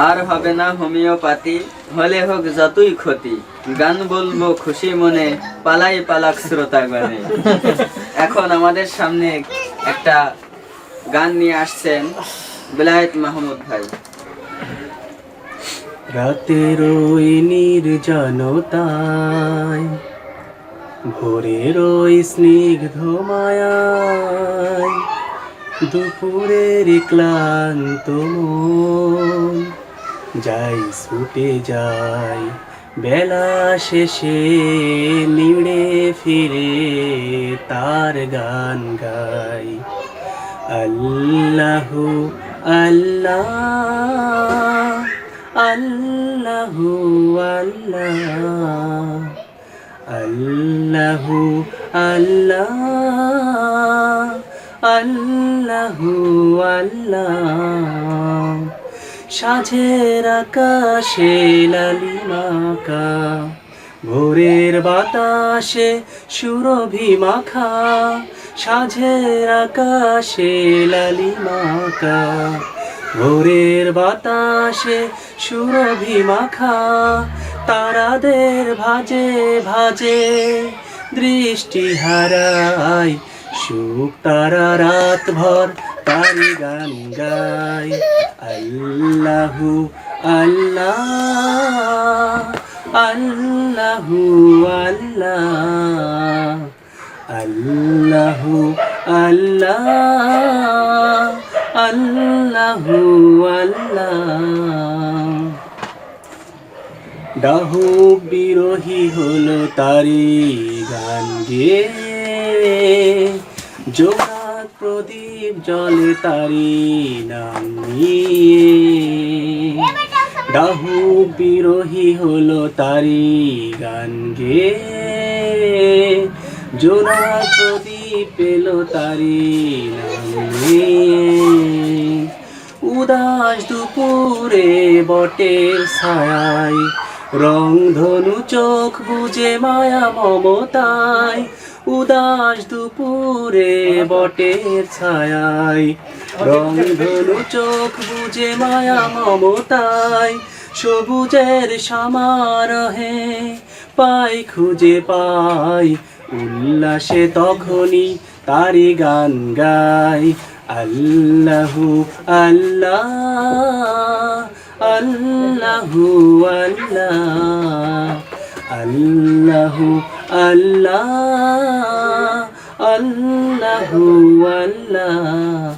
আর হবে না হোমিওপ্যাথি, হলে হোক যতই ক্ষতি, গান বলবো খুশি মনে, পালাই পালাক শ্রোতাগণে। এখন আমাদের সামনে একটা গান নিয়ে আসছেন বেলায়েত মাহমুদ ভাই। রাতের ওই নির্জনতায়, ভোরের ওই স্নিগ্ধ মায়ায়, দুপুরের ক্লান্ত মন যাই ছুটে যায়, বেলা শেষে নিড়ে ফিরে তার গান গাই। আল্লাহু আল্লাহ, আল্লাহু আল্লাহ, আল্লাহু আল্লাহ, আল্লাহু আল্লাহ। সাঁঝের আকাশে লালিমাকা, ভোরের বাতাসে সুরভি মাখা। সাঁঝের আকাশে লালিমাকা, ভোরের বাতাসে সুরভি মাখা। তারাদের ভাজে ভাজে দৃষ্টি হারায়, সুখ তারা রাত ভর তারি গান গায়। আল্লাহু আল্লাহ, আল্লাহু আল্লাহ, আল্লাহু আল্লাহ, আল্লাহু আল্লাহ। ডাহুক বিরোহী হলো তারি গান গেয়ে, জোনাক প্রদীপ জলে তারি নাম নিয়ে। ডাহুক বিরোহী হলো তারি গান গেয়ে, জোনাক প্রদীপ পেলো তারি নাম নিয়ে। উদাস দুপুরে বটের ছায়ায়, রংধনু চোখ বুজে মায়া মমতায়। উদাস দুপুরে বটের ছায়ায়, রংধনু চোখ বুজে মায়া মমতায়। সবুজের সমারোহে পাই খুঁজে পাই, উল্লাসে তখনই তারি গান গাই। আল্লাহু আল্লাহ, আল্লাহু আল্লাহ, আল্লাহু আল্লাহ, আল্লাহু আল্লাহ।